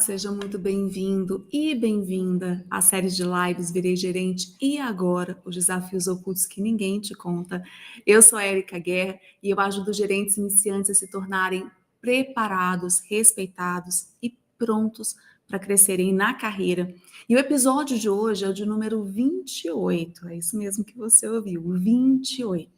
seja muito bem-vindo e bem-vinda à série de lives Virei Gerente e Agora, os desafios ocultos que ninguém te conta. Eu sou a Érica Guerra e eu ajudo gerentes iniciantes a se tornarem preparados, respeitados e prontos para crescerem na carreira. E o episódio de hoje é o de número 28, é isso mesmo que você ouviu, 28.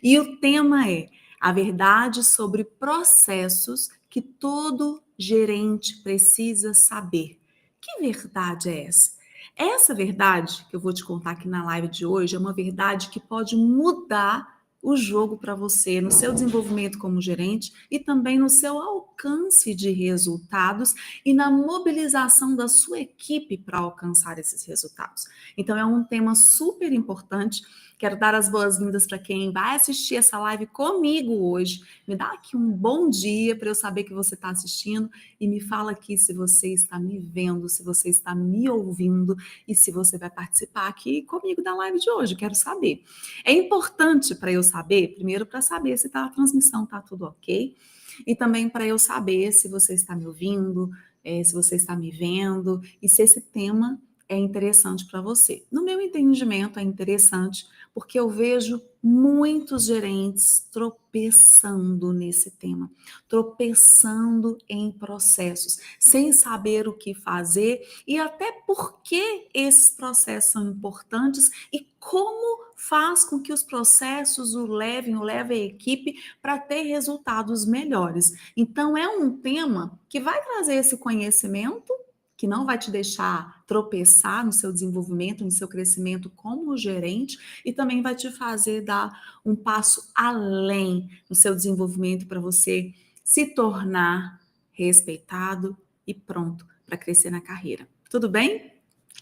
E o tema é a verdade sobre processos que todo gerente precisa saber. Que verdade é essa? Essa verdade que eu vou te contar aqui na live de hoje é uma verdade que pode mudar o jogo para você no seu desenvolvimento como gerente e também no seu alcance de resultados e na mobilização da sua equipe para alcançar esses resultados. Então é um tema super importante. Quero dar as boas-vindas para quem vai assistir essa live comigo hoje. Me dá aqui um bom dia para eu saber que você está assistindo e me fala aqui se você está me vendo, se você está me ouvindo e se você vai participar aqui comigo da live de hoje. Quero saber. É importante para eu saber, primeiro para saber se a transmissão está tudo ok e também para eu saber se você está me ouvindo, se você está me vendo e se esse tema é interessante para você. No meu entendimento, é interessante porque eu vejo muitos gerentes tropeçando nesse tema, tropeçando em processos, sem saber o que fazer e até por que esses processos são importantes e como faz com que os processos o levem a equipe para ter resultados melhores. Então, é um tema que vai trazer esse conhecimento que não vai te deixar tropeçar no seu desenvolvimento, no seu crescimento como gerente e também vai te fazer dar um passo além no seu desenvolvimento para você se tornar respeitado e pronto para crescer na carreira. Tudo bem?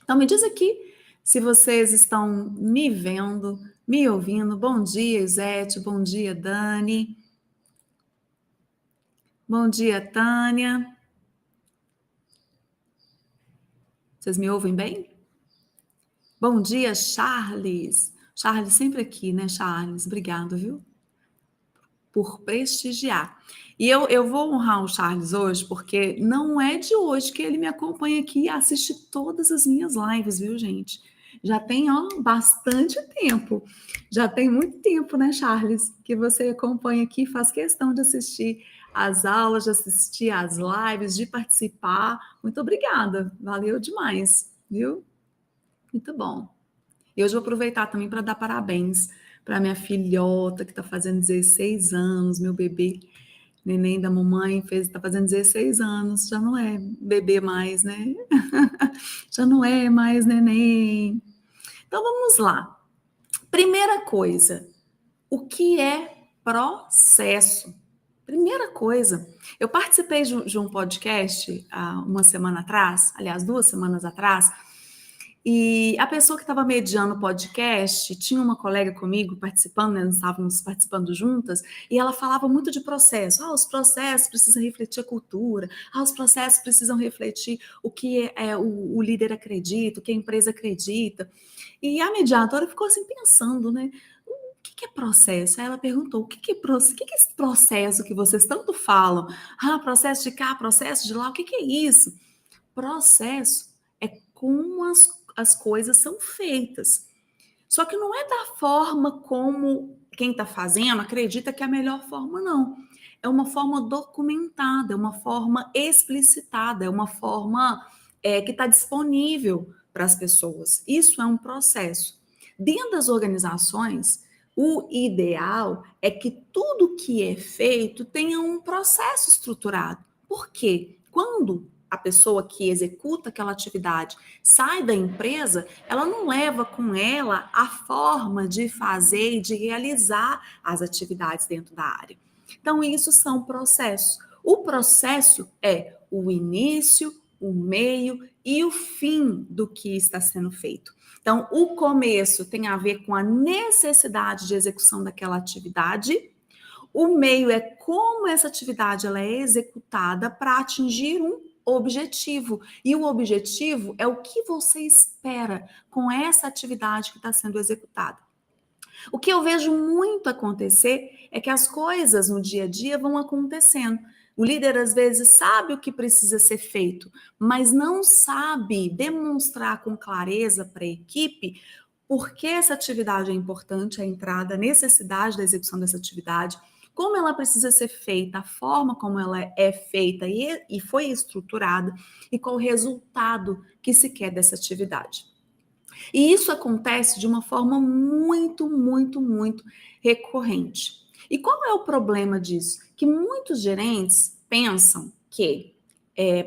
Então me diz aqui se vocês estão me vendo, me ouvindo. Bom dia, Isete. Bom dia, Dani. Bom dia, Tânia. Vocês me ouvem bem? Bom dia, Charles. Charles sempre aqui, né, Charles? Obrigado, viu? Por prestigiar. E eu vou honrar o Charles hoje, porque não é de hoje que ele me acompanha aqui e assiste todas as minhas lives, viu, gente? Já tem, ó, bastante tempo. Já tem muito tempo, né, Charles, que você acompanha aqui, faz questão de assistir as aulas, de assistir as lives, de participar. Muito obrigada, valeu demais, viu? Muito bom. E hoje eu vou aproveitar também para dar parabéns para minha filhota, que está fazendo 16 anos, meu bebê, neném da mamãe, está fazendo 16 anos, já não é bebê mais, né? Já não é mais neném. Então vamos lá. Primeira coisa, o que é processo? Primeira coisa, eu participei de um podcast há uma semana atrás, aliás, 2 semanas atrás, e a pessoa que estava mediando o podcast tinha uma colega comigo participando, né, nós estávamos participando juntas, e ela falava muito de processo. Os processos precisam refletir a cultura, os processos precisam refletir o que o líder acredita, o que a empresa acredita. E a mediadora ficou assim pensando, né? O que é processo? Aí ela perguntou: o que é esse processo que vocês tanto falam? Processo de cá, processo de lá, o que é isso? Processo é como as coisas são feitas. Só que não é da forma como quem está fazendo acredita que é a melhor forma, não. É uma forma documentada, é uma forma explicitada, é uma forma que está disponível para as pessoas. Isso é um processo. Dentro das organizações, o ideal é que tudo que é feito tenha um processo estruturado. Por quê? Quando a pessoa que executa aquela atividade sai da empresa, ela não leva com ela a forma de fazer e de realizar as atividades dentro da área. Então, isso são processos. O processo é o início, o meio e o fim do que está sendo feito. Então, o começo tem a ver com a necessidade de execução daquela atividade. O meio é como essa atividade ela é executada para atingir um objetivo. E o objetivo é o que você espera com essa atividade que está sendo executada. O que eu vejo muito acontecer é que as coisas no dia a dia vão acontecendo. O líder, às vezes, sabe o que precisa ser feito, mas não sabe demonstrar com clareza para a equipe por que essa atividade é importante, a entrada, a necessidade da execução dessa atividade, como ela precisa ser feita, a forma como ela é feita e foi estruturada, e qual o resultado que se quer dessa atividade. E isso acontece de uma forma muito, muito, muito recorrente. E qual é o problema disso? Que muitos gerentes pensam que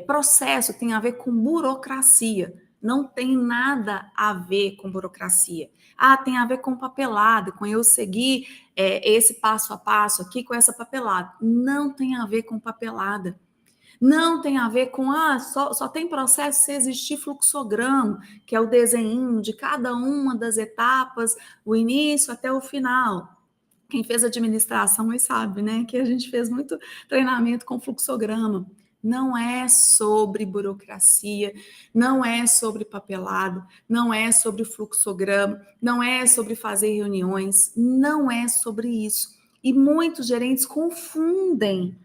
processo tem a ver com burocracia. Não tem nada a ver com burocracia. Ah, tem a ver com papelada, com eu seguir esse passo a passo aqui com essa papelada. Não tem a ver com papelada. Não tem a ver com, só tem processo se existir fluxograma, que é o desenho de cada uma das etapas, o início até o final. Quem fez administração aí sabe, né, que a gente fez muito treinamento com fluxograma. Não é sobre burocracia, não é sobre papelado, não é sobre fluxograma, não é sobre fazer reuniões, não é sobre isso. E muitos gerentes confundem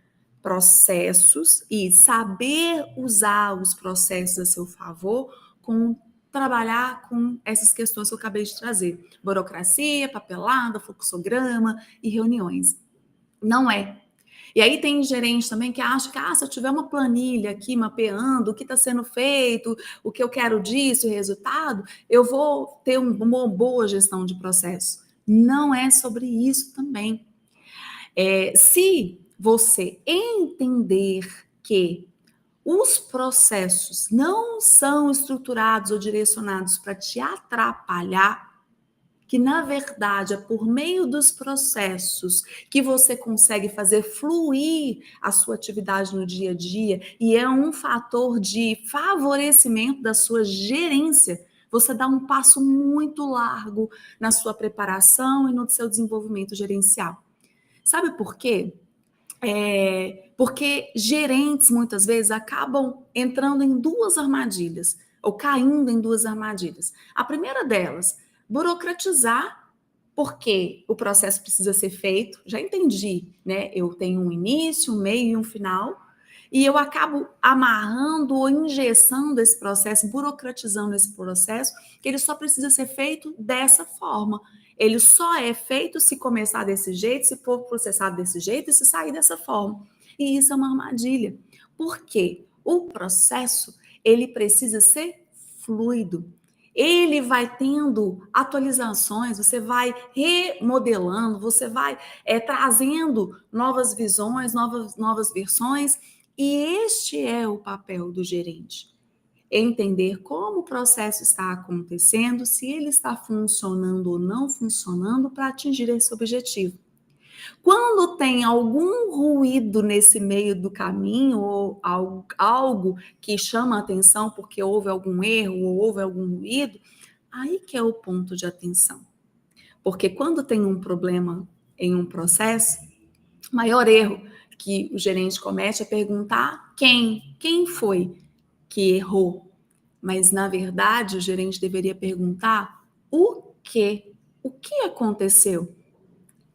processos e saber usar os processos a seu favor com trabalhar com essas questões que eu acabei de trazer. Burocracia, papelada, fluxograma e reuniões. Não é. E aí tem gerente também que acha que se eu tiver uma planilha aqui mapeando o que está sendo feito, o que eu quero disso, o resultado, eu vou ter uma boa gestão de processo. Não é sobre isso também. Se você entender que os processos não são estruturados ou direcionados para te atrapalhar, que na verdade é por meio dos processos que você consegue fazer fluir a sua atividade no dia a dia e é um fator de favorecimento da sua gerência, você dá um passo muito largo na sua preparação e no seu desenvolvimento gerencial. Sabe por quê? Porque gerentes muitas vezes acabam entrando em duas armadilhas, ou caindo em duas armadilhas. A primeira delas, burocratizar, porque o processo precisa ser feito. Já entendi, né? Eu tenho um início, um meio e um final, e eu acabo amarrando ou engessando esse processo, burocratizando esse processo, que ele só precisa ser feito dessa forma. Ele só é feito se começar desse jeito, se for processado desse jeito e se sair dessa forma. E isso é uma armadilha. Por quê? O processo, ele precisa ser fluido. Ele vai tendo atualizações, você vai remodelando, você vai trazendo novas visões, novas versões, e este é o papel do gerente. Entender como o processo está acontecendo, se ele está funcionando ou não funcionando para atingir esse objetivo. Quando tem algum ruído nesse meio do caminho, ou algo que chama a atenção porque houve algum erro ou houve algum ruído, aí que é o ponto de atenção. Porque quando tem um problema em um processo, o maior erro que o gerente comete é perguntar quem foi que errou. Mas, na verdade, o gerente deveria perguntar o que aconteceu.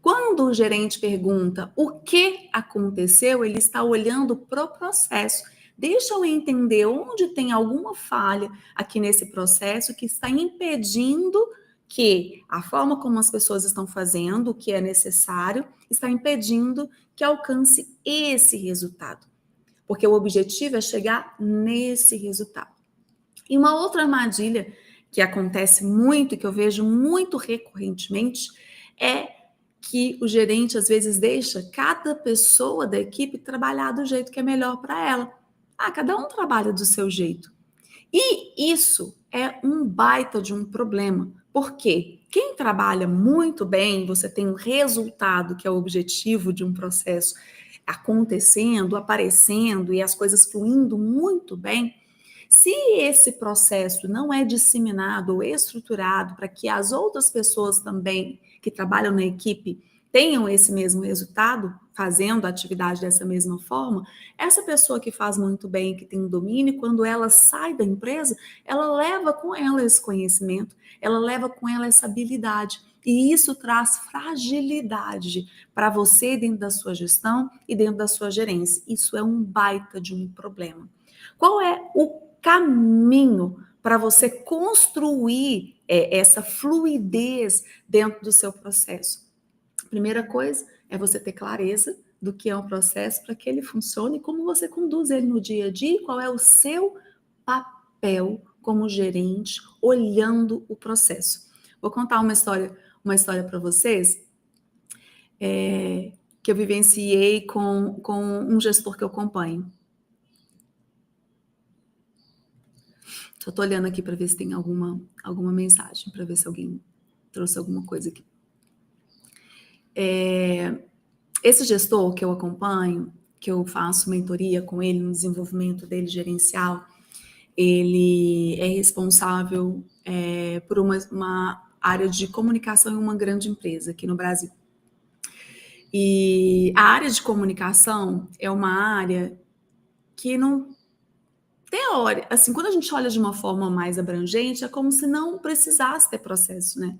Quando o gerente pergunta o que aconteceu, ele está olhando para o processo. Deixa eu entender onde tem alguma falha aqui nesse processo que está impedindo que a forma como as pessoas estão fazendo, o que é necessário, está impedindo que alcance esse resultado. Porque o objetivo é chegar nesse resultado. E uma outra armadilha que acontece muito, que eu vejo muito recorrentemente, é que o gerente às vezes deixa cada pessoa da equipe trabalhar do jeito que é melhor para ela. Cada um trabalha do seu jeito. E isso é um baita de um problema. Porque quem trabalha muito bem, você tem um resultado que é o objetivo de um processo acontecendo, aparecendo e as coisas fluindo muito bem. Se esse processo não é disseminado ou estruturado para que as outras pessoas também que trabalham na equipe tenham esse mesmo resultado, fazendo a atividade dessa mesma forma, essa pessoa que faz muito bem, que tem um domínio, quando ela sai da empresa, ela leva com ela esse conhecimento, ela leva com ela essa habilidade. E isso traz fragilidade para você dentro da sua gestão e dentro da sua gerência. Isso é um baita de um problema. Qual é o caminho para você construir essa fluidez dentro do seu processo? Primeira coisa é você ter clareza do que é um processo para que ele funcione, como você conduz ele no dia a dia, qual é o seu papel como gerente olhando o processo. Vou contar uma história para vocês que eu vivenciei com um gestor que eu acompanho. Só estou olhando aqui para ver se tem alguma mensagem, para ver se alguém trouxe alguma coisa aqui. Esse gestor que eu acompanho, que eu faço mentoria com ele no desenvolvimento dele gerencial, ele é responsável por uma área de comunicação em uma grande empresa aqui no Brasil. E a área de comunicação é uma área que não teórica, assim, quando a gente olha de uma forma mais abrangente, é como se não precisasse ter processo, né?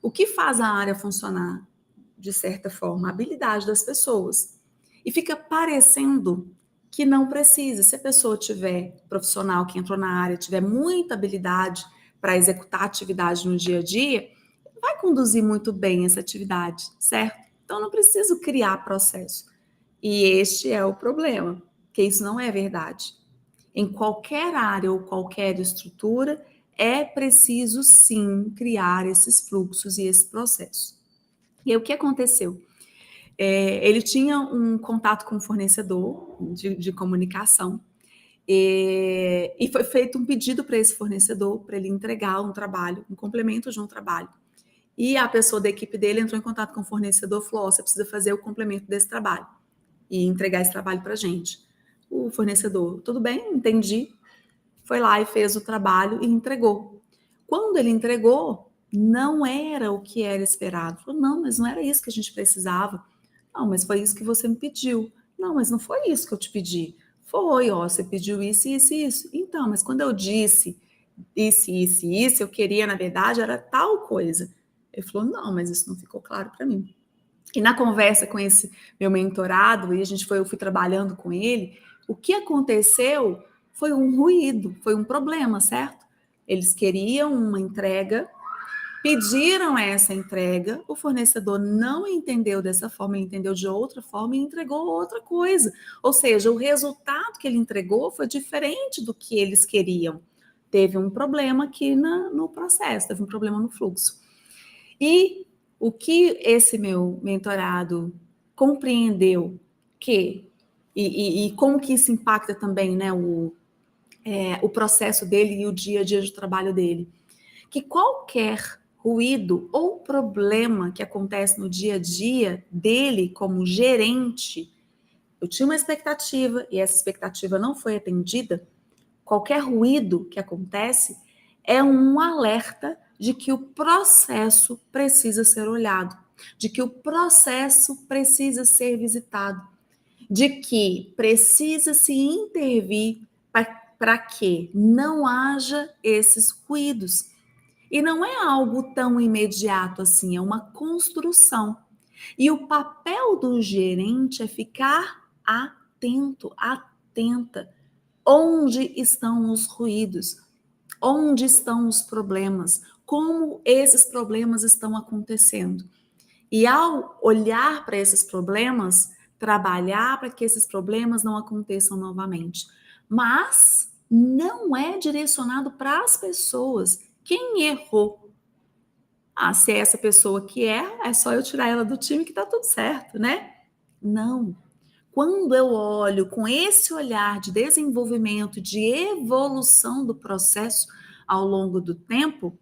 O que faz a área funcionar, de certa forma, a habilidade das pessoas. E fica parecendo que não precisa. Se a pessoa tiver, profissional que entrou na área, tiver muita habilidade para executar a atividade no dia a dia, vai conduzir muito bem essa atividade, certo? Então não preciso criar processo. E este é o problema, que isso não é verdade. Em qualquer área ou qualquer estrutura, é preciso sim criar esses fluxos e esse processo. E aí, o que aconteceu? Ele tinha um contato com um fornecedor de comunicação e foi feito um pedido para esse fornecedor para ele entregar um trabalho, um complemento de um trabalho. E a pessoa da equipe dele entrou em contato com o fornecedor e falou: você precisa fazer o complemento desse trabalho e entregar esse trabalho para a gente. O fornecedor, tudo bem, entendi. Foi lá e fez o trabalho e entregou. Quando ele entregou, não era o que era esperado. Falou: não, mas não era isso que a gente precisava. Não, mas foi isso que você me pediu. Não, mas não foi isso que eu te pedi. Foi, ó, você pediu isso, isso e isso. Então, mas quando eu disse isso, isso e isso, eu queria, na verdade, era tal coisa. Ele falou: não, mas isso não ficou claro para mim. E na conversa com esse meu mentorado, e eu fui trabalhando com ele, o que aconteceu foi um ruído, foi um problema, certo? Eles queriam uma entrega, pediram essa entrega, o fornecedor não entendeu dessa forma, ele entendeu de outra forma e entregou outra coisa. Ou seja, o resultado que ele entregou foi diferente do que eles queriam. Teve um problema aqui no processo, teve um problema no fluxo. E o que esse meu mentorado compreendeu e como que isso impacta também, né, o processo dele e o dia a dia de trabalho dele, que qualquer ruído ou problema que acontece no dia a dia dele como gerente, eu tinha uma expectativa e essa expectativa não foi atendida, qualquer ruído que acontece é um alerta de que o processo precisa ser olhado, de que o processo precisa ser visitado, de que precisa se intervir para que não haja esses ruídos. E não é algo tão imediato assim, é uma construção. E o papel do gerente é ficar atento, atenta. Onde estão os ruídos? Onde estão os problemas? Como esses problemas estão acontecendo? E ao olhar para esses problemas, trabalhar para que esses problemas não aconteçam novamente. Mas não é direcionado para as pessoas. Quem errou? Ah, se é essa pessoa que é só eu tirar ela do time que tá tudo certo, né? Não. Quando eu olho com esse olhar de desenvolvimento, de evolução do processo ao longo do tempo,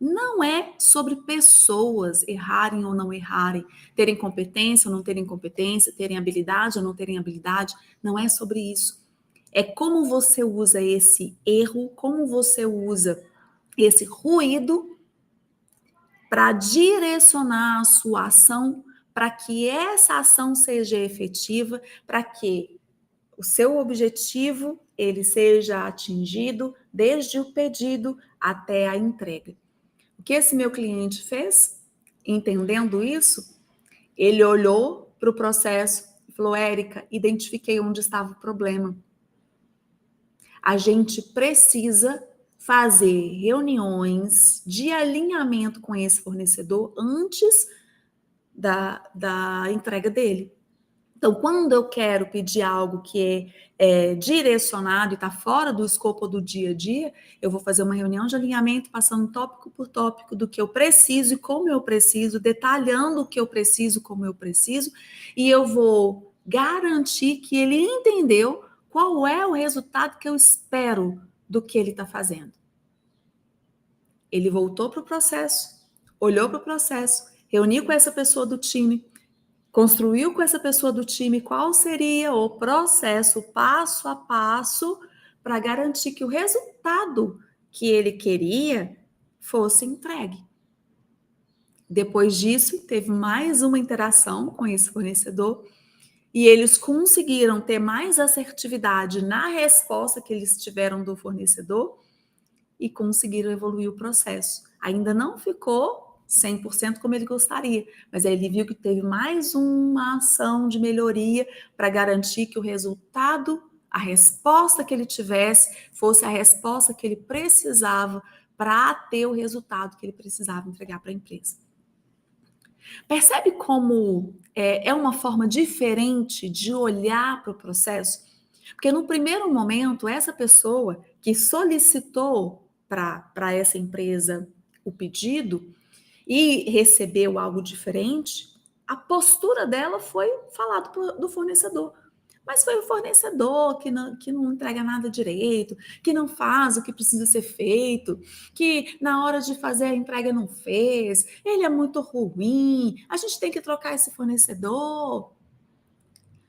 não é sobre pessoas errarem ou não errarem, terem competência ou não terem competência, terem habilidade ou não terem habilidade, não é sobre isso. É como você usa esse erro, como você usa esse ruído para direcionar a sua ação, para que essa ação seja efetiva, para que o seu objetivo ele seja atingido desde o pedido até a entrega. O que esse meu cliente fez? entendendo isso, ele olhou para o processo e falou: Érica, identifiquei onde estava o problema. A gente precisa fazer reuniões de alinhamento com esse fornecedor antes da entrega dele. Então, quando eu quero pedir algo que é direcionado e está fora do escopo do dia a dia, eu vou fazer uma reunião de alinhamento, passando tópico por tópico do que eu preciso e como eu preciso, detalhando o que eu preciso, como eu preciso, e eu vou garantir que ele entendeu qual é o resultado que eu espero do que ele está fazendo. Ele voltou para o processo, olhou para o processo, reuniu com essa pessoa do time, construiu com essa pessoa do time qual seria o processo passo a passo para garantir que o resultado que ele queria fosse entregue. Depois disso, teve mais uma interação com esse fornecedor e eles conseguiram ter mais assertividade na resposta que eles tiveram do fornecedor e conseguiram evoluir o processo. Ainda não ficou 100% como ele gostaria, mas aí ele viu que teve mais uma ação de melhoria para garantir que o resultado, a resposta que ele tivesse, fosse a resposta que ele precisava para ter o resultado que ele precisava entregar para a empresa. Percebe como é uma forma diferente de olhar para o processo? Porque no primeiro momento, essa pessoa que solicitou para essa empresa o pedido e recebeu algo diferente, a postura dela foi falar do fornecedor. Mas foi o fornecedor que não entrega nada direito, que não faz o que precisa ser feito, que na hora de fazer a entrega não fez, ele é muito ruim, a gente tem que trocar esse fornecedor.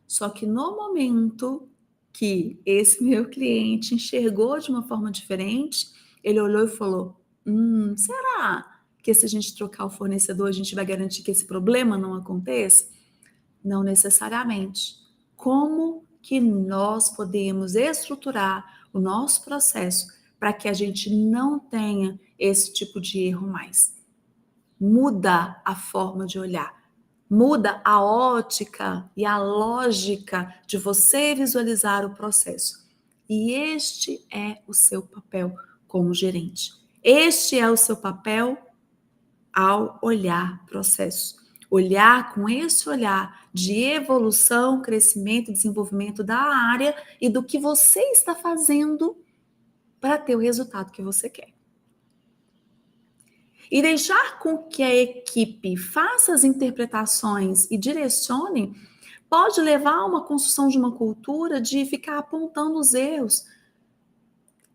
Só que no momento que esse meu cliente enxergou de uma forma diferente, ele olhou e falou: será que se a gente trocar o fornecedor, a gente vai garantir que esse problema não aconteça? Não necessariamente. Como que nós podemos estruturar o nosso processo para que a gente não tenha esse tipo de erro mais? Muda a forma de olhar. Muda a ótica e a lógica de você visualizar o processo. E este é o seu papel como gerente. Este é o seu papel ao olhar processo. Olhar com esse olhar de evolução, crescimento e desenvolvimento da área e do que você está fazendo para ter o resultado que você quer. E deixar com que a equipe faça as interpretações e direcione pode levar a uma construção de uma cultura de ficar apontando os erros.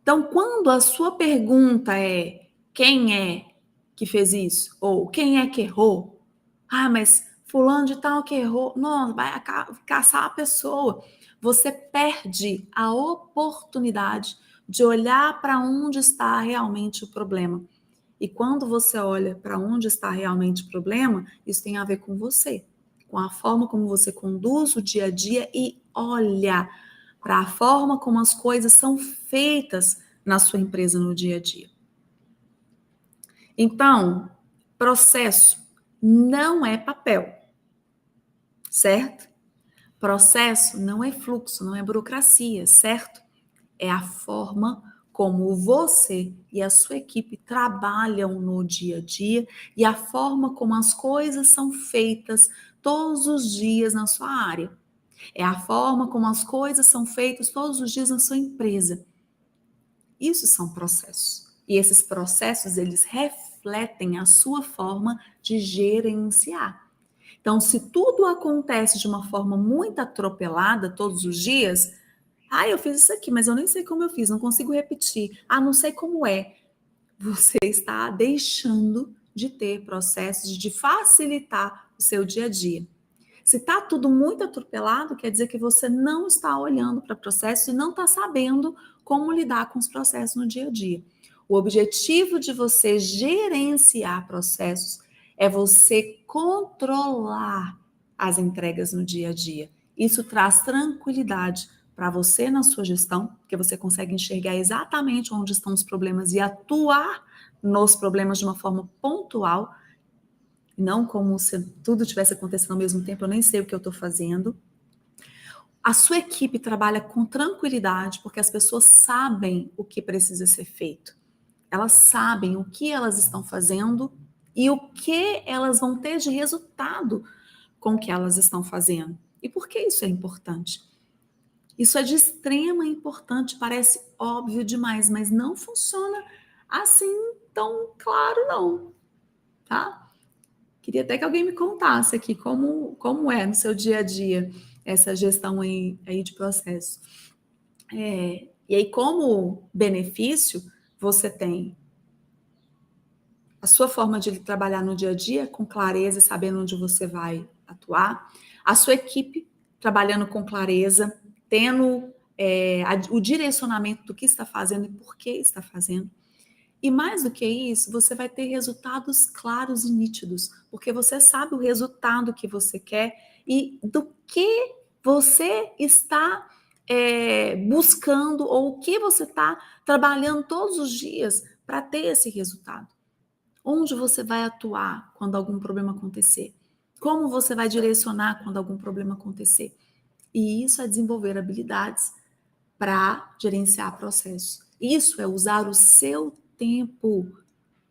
Então, quando a sua pergunta é quem é que fez isso? Ou quem é que errou? Ah, mas fulano de tal que errou. Não, vai caçar a pessoa. Você perde a oportunidade de olhar para onde está realmente o problema. E quando você olha para onde está realmente o problema, isso tem a ver com você, com a forma como você conduz o dia a dia e olha para a forma como as coisas são feitas na sua empresa no dia a dia. Então, processo não é papel, certo? Processo não é fluxo, não é burocracia, certo? É a forma como você e a sua equipe trabalham no dia a dia e a forma como as coisas são feitas todos os dias na sua área. É a forma como as coisas são feitas todos os dias na sua empresa. Isso são processos. E esses processos, eles refletem a sua forma de gerenciar. Então, se tudo acontece de uma forma muito atropelada todos os dias, eu fiz isso aqui, mas eu nem sei como eu fiz, não consigo repetir. Não sei como é. Você está deixando de ter processos de facilitar o seu dia a dia. Se está tudo muito atropelado, quer dizer que você não está olhando para processos e não está sabendo como lidar com os processos no dia a dia. O objetivo de você gerenciar processos é você controlar as entregas no dia a dia. Isso traz tranquilidade para você na sua gestão, porque você consegue enxergar exatamente onde estão os problemas e atuar nos problemas de uma forma pontual. não como se tudo tivesse acontecendo ao mesmo tempo, eu nem sei o que eu estou fazendo. A sua equipe trabalha com tranquilidade, porque as pessoas sabem o que precisa ser feito. Elas sabem o que elas estão fazendo e o que elas vão ter de resultado com o que elas estão fazendo. E por que isso é importante? Isso é de extrema importância, parece óbvio demais, mas não funciona assim tão claro não, tá? Queria até que alguém me contasse aqui como é no seu dia a dia essa gestão aí de processo. E aí, como benefício, você tem a sua forma de trabalhar no dia a dia com clareza, sabendo onde você vai atuar, a sua equipe trabalhando com clareza, tendo o direcionamento do que está fazendo e por que está fazendo. E mais do que isso, você vai ter resultados claros e nítidos, porque você sabe o resultado que você quer e do que você está buscando ou o que você está trabalhando todos os dias para ter esse resultado. Onde você vai atuar quando algum problema acontecer? Como você vai direcionar quando algum problema acontecer? E isso é desenvolver habilidades para gerenciar processos. Isso é usar o seu tempo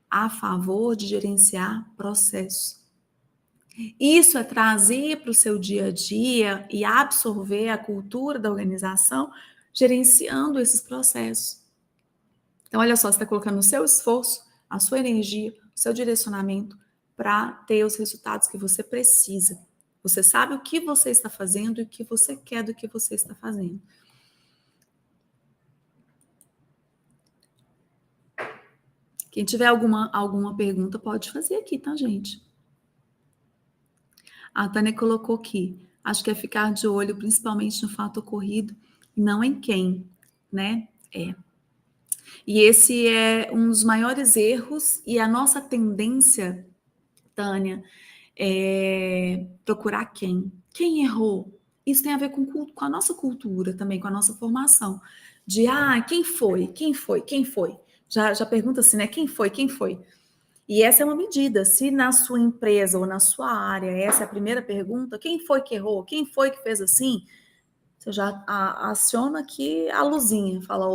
a favor de gerenciar processos. Isso é trazer para o seu dia a dia e absorver a cultura da organização, gerenciando esses processos. Então, olha só, você está colocando o seu esforço, a sua energia, o seu direcionamento para ter os resultados que você precisa. Você sabe o que você está fazendo e o que você quer do que você está fazendo. Quem tiver alguma pergunta pode fazer aqui, tá, gente? A Tânia colocou aqui. Acho que é ficar de olho principalmente no fato ocorrido e não em quem, né? E esse é um dos maiores erros e a nossa tendência, Tânia, é procurar quem. Quem errou? Isso tem a ver com a nossa cultura também, com a nossa formação. De, quem foi? Quem foi? Quem foi? Já pergunta assim, né? Quem foi? Quem foi? E essa é uma medida. Se na sua empresa ou na sua área, essa é a primeira pergunta, quem foi que errou? Quem foi que fez assim? Você já aciona aqui a luzinha, fala,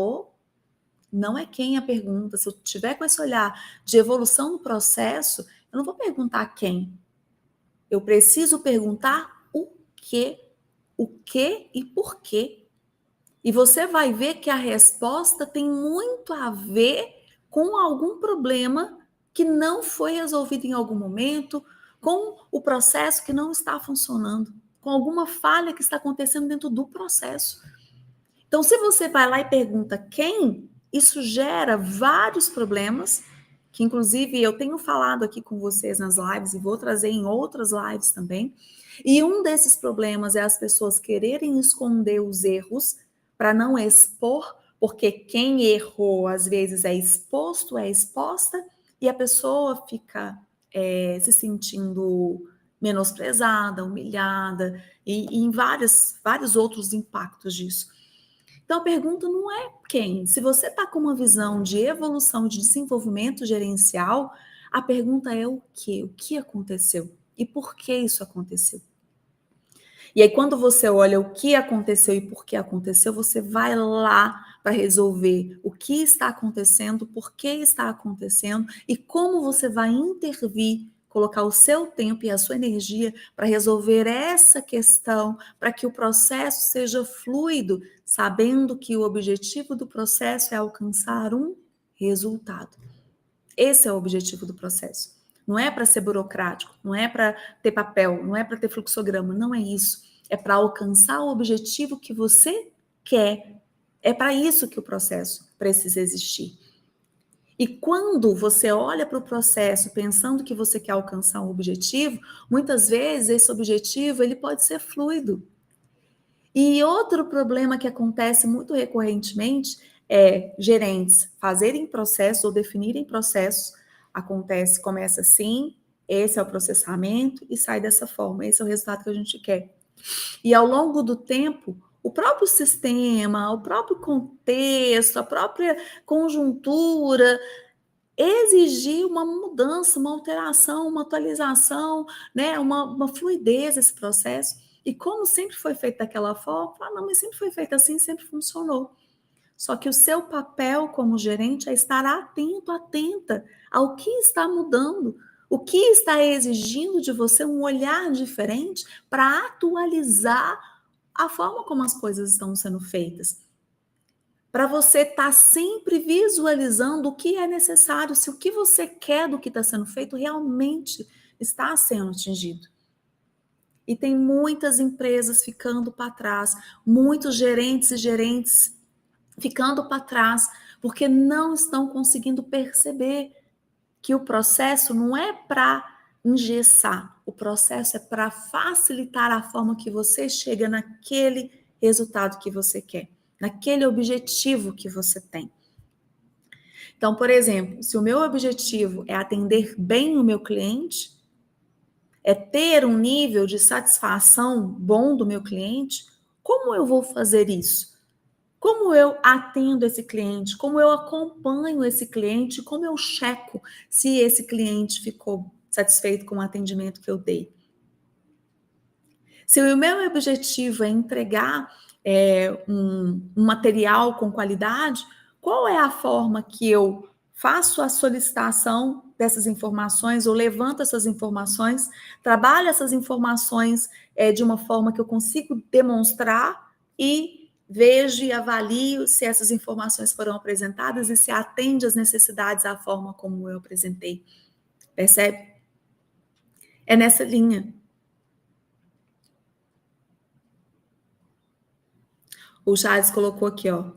não é quem a pergunta. Se eu tiver com esse olhar de evolução no processo, eu não vou perguntar quem. Eu preciso perguntar o que e por quê. E você vai ver que a resposta tem muito a ver com algum problema que não foi resolvido em algum momento, com o processo que não está funcionando, com alguma falha que está acontecendo dentro do processo. Então, se você vai lá e pergunta quem, isso gera vários problemas, que inclusive eu tenho falado aqui com vocês nas lives e vou trazer em outras lives também. E um desses problemas é as pessoas quererem esconder os erros para não expor, porque quem errou às vezes é exposto, é exposta, e a pessoa fica se sentindo menosprezada, humilhada, e em vários outros impactos disso. Então, a pergunta não é quem. Se você está com uma visão de evolução, de desenvolvimento gerencial, a pergunta é o quê? O que aconteceu? E por que isso aconteceu? E aí, quando você olha o que aconteceu e por que aconteceu, você vai lá para resolver o que está acontecendo, por que está acontecendo e como você vai intervir, colocar o seu tempo e a sua energia para resolver essa questão, para que o processo seja fluido, sabendo que o objetivo do processo é alcançar um resultado. Esse é o objetivo do processo. Não é para ser burocrático, não é para ter papel, não é para ter fluxograma, não é isso. É para alcançar o objetivo que você quer. É para isso que o processo precisa existir. E quando você olha para o processo pensando que você quer alcançar um objetivo, muitas vezes esse objetivo ele pode ser fluido. E outro problema que acontece muito recorrentemente é gerentes fazerem processos ou definirem processos. Começa assim, esse é o processamento e sai dessa forma, esse é o resultado que a gente quer. E ao longo do tempo, o próprio sistema, o próprio contexto, a própria conjuntura exigir uma mudança, uma alteração, uma atualização, né? Uma fluidez esse processo. E como sempre foi feito daquela forma, não, mas sempre foi feito assim, sempre funcionou. Só que o seu papel como gerente é estar atento, atenta ao que está mudando, o que está exigindo de você um olhar diferente para atualizar a forma como as coisas estão sendo feitas. Para você estar sempre visualizando o que é necessário, se o que você quer do que está sendo feito realmente está sendo atingido. E tem muitas empresas ficando para trás, muitos gerentes e gerentes ficando para trás, porque não estão conseguindo perceber que o processo não é para engessar, o processo é para facilitar a forma que você chega naquele resultado que você quer, naquele objetivo que você tem. Então, por exemplo, se o meu objetivo é atender bem o meu cliente, é ter um nível de satisfação bom do meu cliente, como eu vou fazer isso? Como eu atendo esse cliente? Como eu acompanho esse cliente? Como eu checo se esse cliente ficou satisfeito com o atendimento que eu dei? Se o meu objetivo é entregar um material com qualidade, qual é a forma que eu faço a solicitação dessas informações ou levanto essas informações, trabalho essas informações de uma forma que eu consigo demonstrar e vejo e avalio se essas informações foram apresentadas e se atende às necessidades da forma como eu apresentei. Percebe? É nessa linha. O Charles colocou aqui, ó.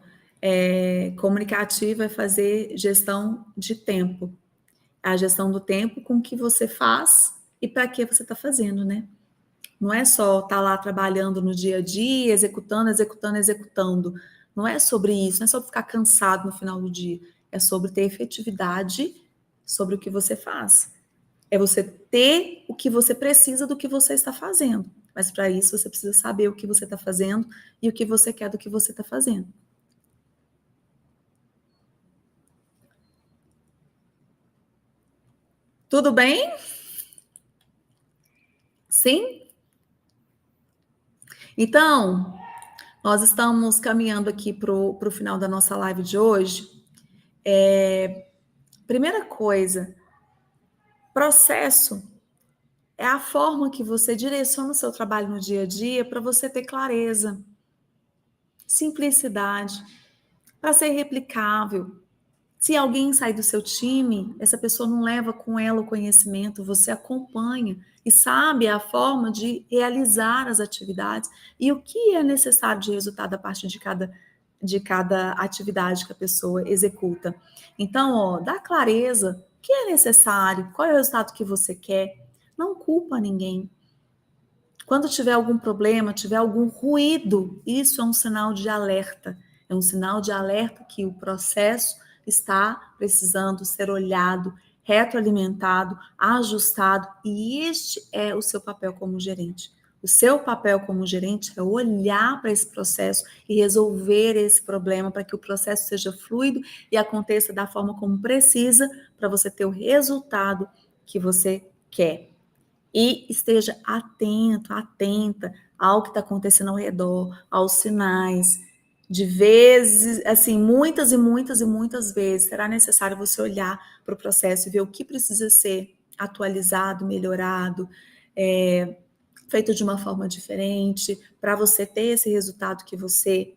Comunicativo é fazer gestão de tempo. A gestão do tempo com o que você faz e para que você está fazendo, né? Não é só estar lá trabalhando no dia a dia, executando, executando, executando. Não é sobre isso, não é sobre ficar cansado no final do dia. É sobre ter efetividade sobre o que você faz. É você ter o que você precisa do que você está fazendo. Mas para isso você precisa saber o que você está fazendo e o que você quer do que você está fazendo. Tudo bem? Sim? Então, nós estamos caminhando aqui para o final da nossa live de hoje. Primeira coisa, processo é a forma que você direciona o seu trabalho no dia a dia para você ter clareza, simplicidade, para ser replicável. Se alguém sai do seu time, essa pessoa não leva com ela o conhecimento, você acompanha e sabe a forma de realizar as atividades e o que é necessário de resultado a partir de cada atividade que a pessoa executa. Então, ó, dá clareza, o que é necessário, qual é o resultado que você quer, não culpa ninguém. Quando tiver algum problema, tiver algum ruído, isso é um sinal de alerta. É um sinal de alerta que o processo está precisando ser olhado, retroalimentado, ajustado, e este é o seu papel como gerente. O seu papel como gerente é olhar para esse processo e resolver esse problema para que o processo seja fluido e aconteça da forma como precisa para você ter o resultado que você quer. E esteja atento, atenta ao que está acontecendo ao redor, aos sinais. De vezes, assim, muitas e muitas e muitas vezes, será necessário você olhar para o processo e ver o que precisa ser atualizado, melhorado, feito de uma forma diferente, para você ter esse resultado que você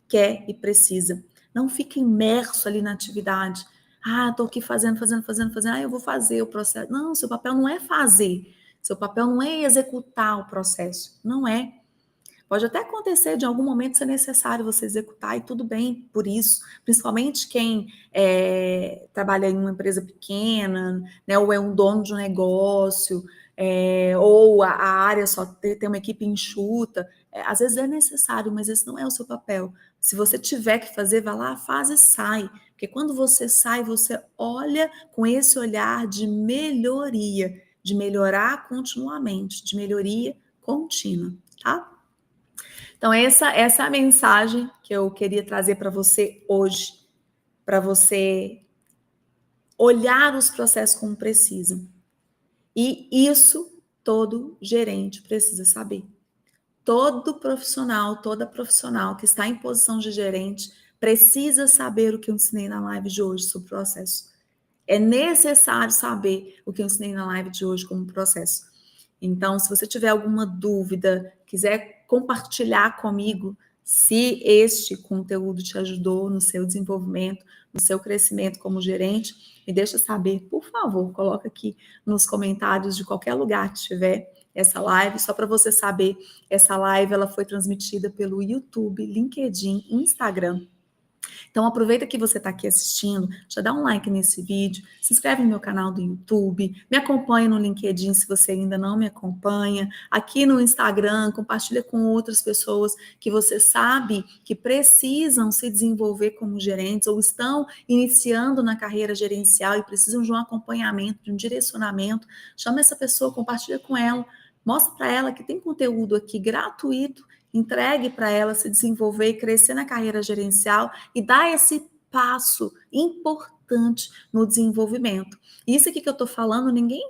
quer e precisa. Não fique imerso ali na atividade. Estou aqui fazendo. Eu vou fazer o processo. Não, seu papel não é fazer. Seu papel não é executar o processo. Não é. Pode até acontecer de algum momento ser necessário você executar e tudo bem por isso. Principalmente quem trabalha em uma empresa pequena, né, ou é um dono de um negócio, ou a área só tem uma equipe enxuta. Às vezes é necessário, mas esse não é o seu papel. Se você tiver que fazer, vai lá, faz e sai. Porque quando você sai, você olha com esse olhar de melhoria, de melhorar continuamente, de melhoria contínua, tá? Então, essa é a mensagem que eu queria trazer para você hoje, para você olhar os processos como precisam. E isso todo gerente precisa saber. Todo profissional, toda profissional que está em posição de gerente precisa saber o que eu ensinei na live de hoje sobre o processo. É necessário saber o que eu ensinei na live de hoje como processo. Então, se você tiver alguma dúvida, quiser compartilhar comigo se este conteúdo te ajudou no seu desenvolvimento, no seu crescimento como gerente, me deixa saber, por favor, coloca aqui nos comentários de qualquer lugar que tiver essa live, só para você saber, essa live ela foi transmitida pelo YouTube, LinkedIn, Instagram. Então aproveita que você está aqui assistindo, já dá um like nesse vídeo, se inscreve no meu canal do YouTube, me acompanha no LinkedIn se você ainda não me acompanha, aqui no Instagram, compartilha com outras pessoas que você sabe que precisam se desenvolver como gerentes ou estão iniciando na carreira gerencial e precisam de um acompanhamento, de um direcionamento. Chama essa pessoa, compartilha com ela, mostra para ela que tem conteúdo aqui gratuito, entregue para ela se desenvolver e crescer na carreira gerencial e dar esse passo importante no desenvolvimento. Isso aqui que eu estou falando, ninguém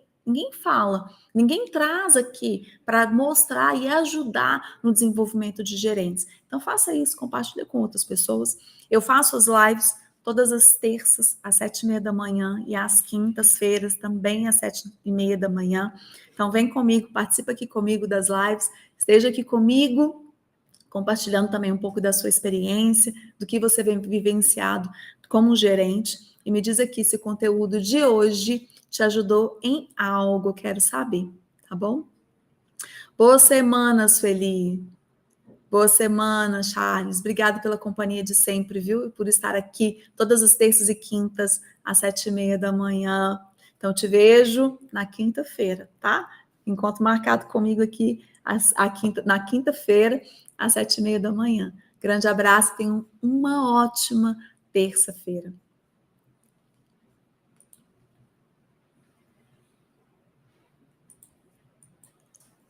fala, ninguém traz aqui para mostrar e ajudar no desenvolvimento de gerentes. Então faça isso, compartilhe com outras pessoas. Eu faço as lives todas as terças às 7h30 da manhã e às quintas-feiras também às 7h30 da manhã. Então vem comigo, participa aqui comigo das lives, esteja aqui comigo, compartilhando também um pouco da sua experiência, do que você vem vivenciado como gerente. E me diz aqui se o conteúdo de hoje te ajudou em algo, eu quero saber, tá bom? Boa semana, Sueli. Boa semana, Charles. Obrigada pela companhia de sempre, viu? E por estar aqui todas as terças e quintas, às 7h30 da manhã. Então, te vejo na quinta-feira, tá? Encontro marcado comigo aqui na quinta-feira, às 7h30 da manhã. Grande abraço, tenham uma ótima terça-feira.